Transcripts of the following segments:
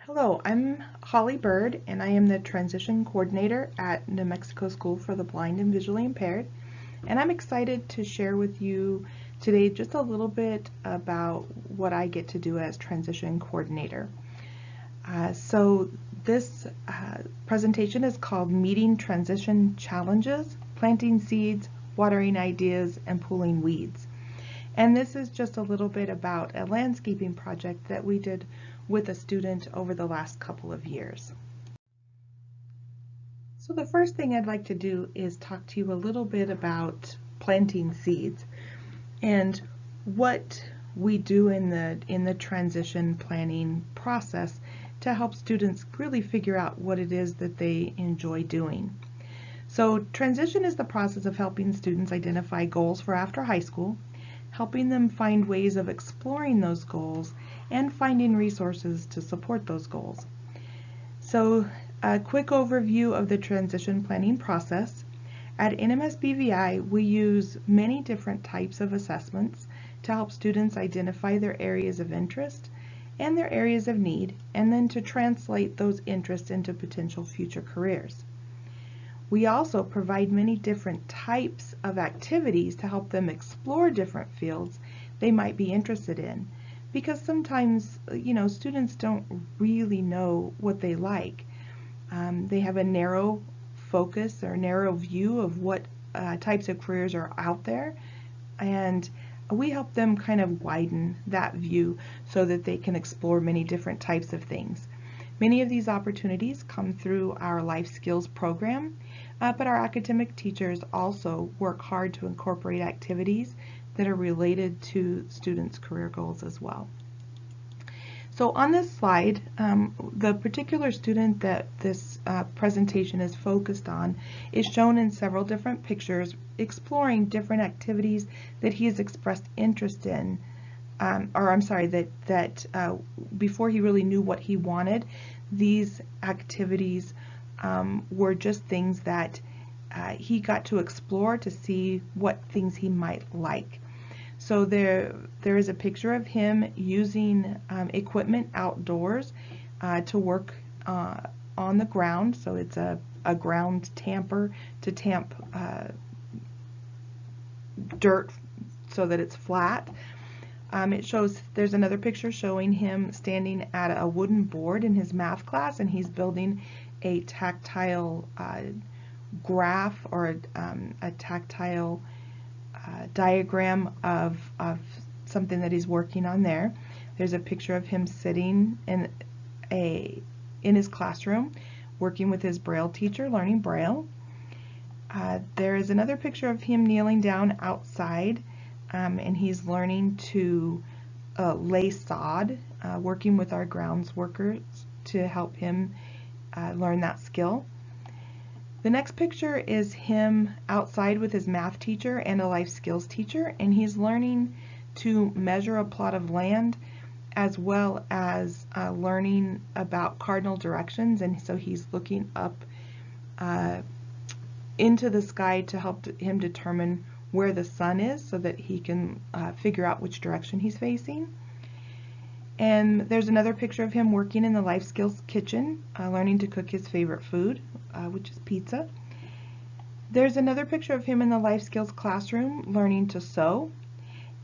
Hello, I'm Holly Bird, and I am the Transition Coordinator at New Mexico School for the Blind and Visually Impaired. And I'm excited to share with you today just a little bit about what I get to do as Transition Coordinator. So this presentation is called Meeting Transition Challenges, Planting Seeds, Watering Ideas, and Pulling Weeds. And this is just a little bit about a landscaping project that we did with a student over the last couple of years. So the first thing I'd like to do is talk to you a little bit about planting seeds and what we do in the transition planning process to help students really figure out what it is that they enjoy doing. So transition is the process of helping students identify goals for after high school, helping them find ways of exploring those goals, and finding resources to support those goals. So a quick overview of the transition planning process. At NMSBVI, we use many different types of assessments to help students identify their areas of interest and their areas of need, and then to translate those interests into potential future careers. We also provide many different types of activities to help them explore different fields they might be interested in, because sometimes, students don't really know what they like. They have a narrow focus or narrow view of what types of careers are out there, and we help them kind of widen that view so that they can explore many different types of things. Many of these opportunities come through our Life Skills program, but our academic teachers also work hard to incorporate activities that are related to students' career goals as well. So on this slide, the particular student that this presentation is focused on is shown in several different pictures, exploring different activities that he has expressed interest in. Before he really knew what he wanted, these activities were just things that he got to explore to see what things he might like. So there is a picture of him using equipment outdoors to work on the ground. So it's a ground tamper to tamp dirt so that it's flat. There's another picture showing him standing at a wooden board in his math class, and he's building a tactile graph or a tactile diagram of something that he's working on there. There's a picture of him sitting in his classroom working with his Braille teacher, learning Braille. There is another picture of him kneeling down outside, and he's learning to lay sod, working with our grounds workers to help him learn that skill. The next picture is him outside with his math teacher and a life skills teacher, and he's learning to measure a plot of land as well as learning about cardinal directions, and so he's looking up into the sky to help him determine where the sun is so that he can figure out which direction he's facing. And there's another picture of him working in the Life Skills kitchen, learning to cook his favorite food, which is pizza. There's another picture of him in the Life Skills classroom, learning to sew.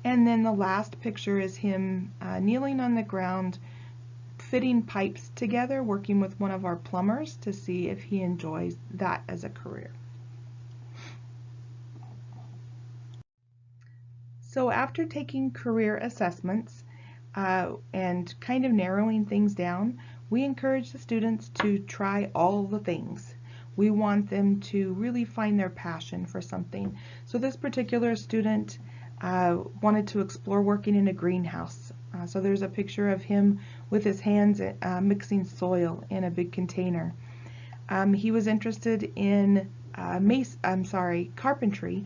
And then the last picture is him kneeling on the ground, fitting pipes together, working with one of our plumbers to see if he enjoys that as a career. So after taking career assessments and kind of narrowing things down, we encourage the students to try all the things. We want them to really find their passion for something. So this particular student wanted to explore working in a greenhouse. So there's a picture of him with his hands mixing soil in a big container. He was interested in carpentry.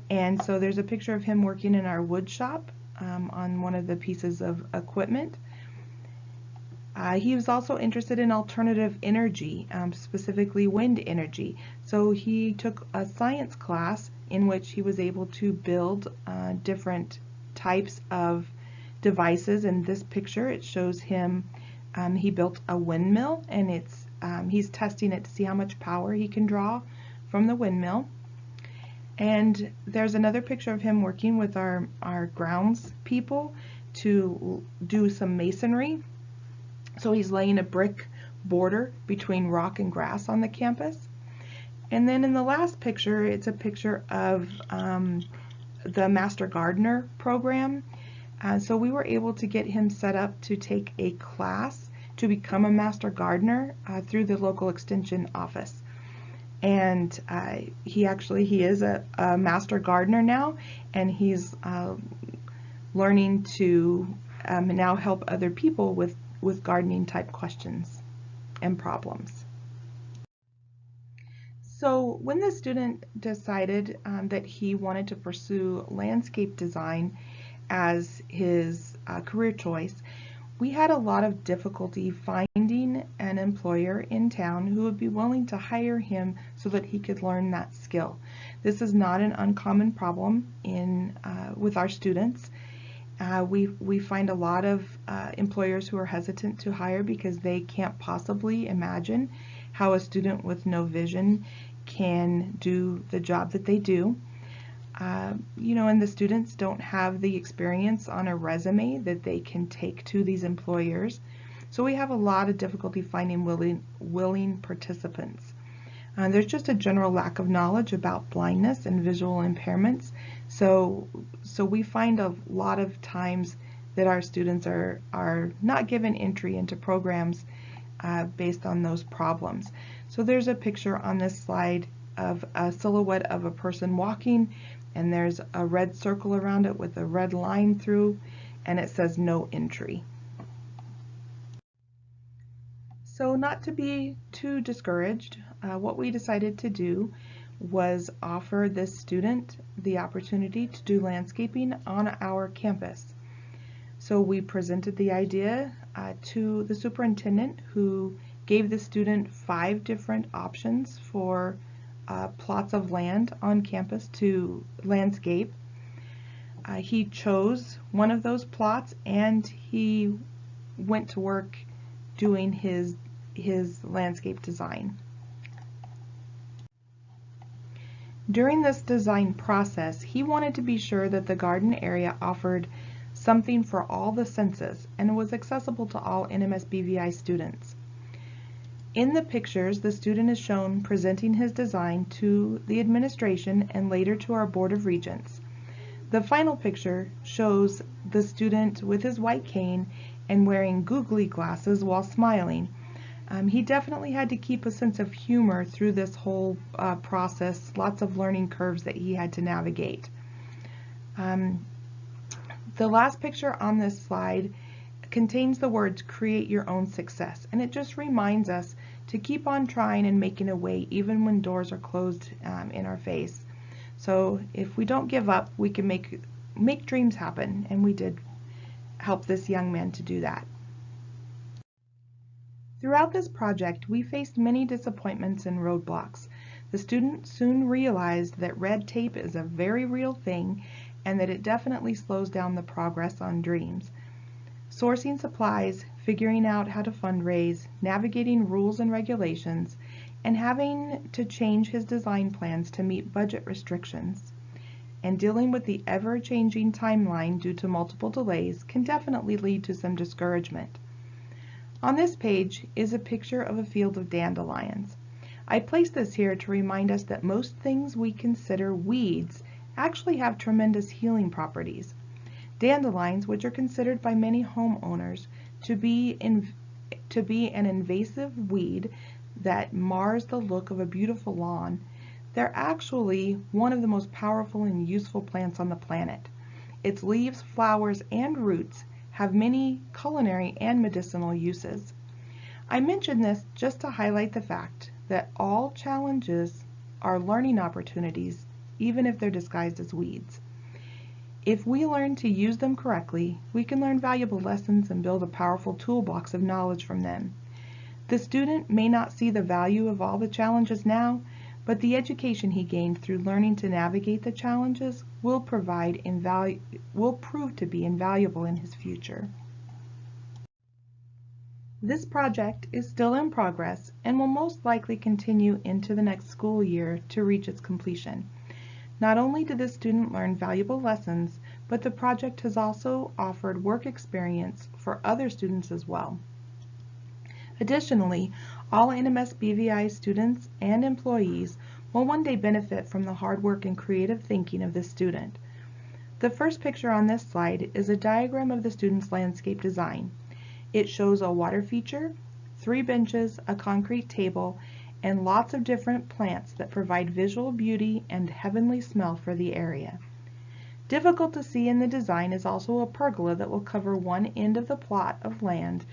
And so there's a picture of him working in our wood shop on one of the pieces of equipment. He was also interested in alternative energy, specifically wind energy. So he took a science class in which he was able to build different types of devices. In this picture, it shows him He built a windmill, and he's testing it to see how much power he can draw from the windmill. And there's another picture of him working with our grounds people to do some masonry. So he's laying a brick border between rock and grass on the campus. And then in the last picture, it's a picture of the Master Gardener program. So we were able to get him set up to take a class to become a Master Gardener through the local extension office. And he is a Master Gardener now, and he's learning to now help other people with gardening type questions and problems. So when the student decided that he wanted to pursue landscape design as his career choice, we had a lot of difficulty finding an employer in town who would be willing to hire him so that he could learn that skill. This is not an uncommon problem with our students. We find a lot of employers who are hesitant to hire because they can't possibly imagine how a student with no vision can do the job that they do. And the students don't have the experience on a resume that they can take to these employers. So we have a lot of difficulty finding willing participants. There's just a general lack of knowledge about blindness and visual impairments. So we find a lot of times that our students are not given entry into programs based on those problems. So there's a picture on this slide of a silhouette of a person walking, and there's a red circle around it with a red line through, and it says no entry. So not to be too discouraged, what we decided to do was offer this student the opportunity to do landscaping on our campus. So we presented the idea to the superintendent, who gave the student 5 different options for plots of land on campus to landscape. He chose one of those plots, and he went to work doing his landscape design. During this design process, he wanted to be sure that the garden area offered something for all the senses and was accessible to all NMSBVI students. In the pictures, the student is shown presenting his design to the administration and later to our Board of Regents. The final picture shows the student with his white cane and wearing googly glasses while smiling. He definitely had to keep a sense of humor through this whole process, lots of learning curves that he had to navigate. The last picture on this slide contains the words "create your own success," and it just reminds us to keep on trying and making a way even when doors are closed in our face. So if we don't give up, we can make dreams happen, and we did help this young man to do that. Throughout this project, we faced many disappointments and roadblocks. The student soon realized that red tape is a very real thing and that it definitely slows down the progress on dreams. Sourcing supplies, figuring out how to fundraise, navigating rules and regulations, and having to change his design plans to meet budget restrictions, and dealing with the ever-changing timeline due to multiple delays can definitely lead to some discouragement. On this page is a picture of a field of dandelions. I placed this here to remind us that most things we consider weeds actually have tremendous healing properties. Dandelions, which are considered by many homeowners to be an invasive weed that mars the look of a beautiful lawn, they're actually one of the most powerful and useful plants on the planet. Its leaves, flowers, and roots have many culinary and medicinal uses. I mention this just to highlight the fact that all challenges are learning opportunities, even if they're disguised as weeds. If we learn to use them correctly, we can learn valuable lessons and build a powerful toolbox of knowledge from them. The student may not see the value of all the challenges now, but the education he gained through learning to navigate the challenges will prove to be invaluable in his future. This project is still in progress and will most likely continue into the next school year to reach its completion. Not only did the student learn valuable lessons, but the project has also offered work experience for other students as well. Additionally, all NMS BVI students and employees will one day benefit from the hard work and creative thinking of this student. The first picture on this slide is a diagram of the student's landscape design. It shows a water feature, 3 benches, a concrete table, and lots of different plants that provide visual beauty and heavenly smell for the area. Difficult to see in the design is also a pergola that will cover one end of the plot of land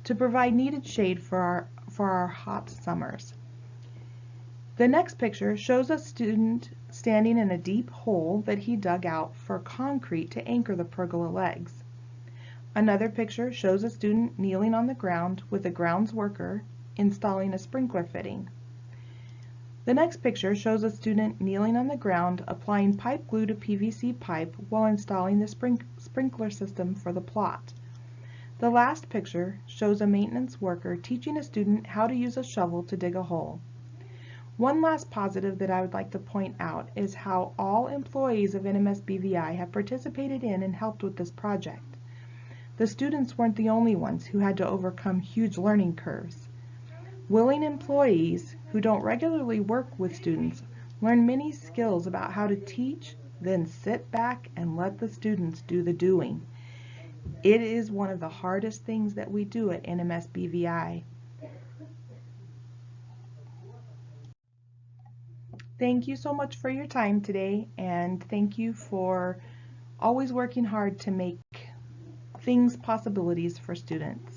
to provide needed shade for our hot summers. The next picture shows a student standing in a deep hole that he dug out for concrete to anchor the pergola legs. Another picture shows a student kneeling on the ground with a grounds worker installing a sprinkler fitting. The next picture shows a student kneeling on the ground applying pipe glue to PVC pipe while installing the sprinkler system for the plot. The last picture shows a maintenance worker teaching a student how to use a shovel to dig a hole. One last positive that I would like to point out is how all employees of NMS BVI have participated in and helped with this project. The students weren't the only ones who had to overcome huge learning curves. Willing employees who don't regularly work with students learn many skills about how to teach, then sit back and let the students do the doing. It is one of the hardest things that we do at NMS BVI. Thank you so much for your time today, and thank you for always working hard to make things possibilities for students.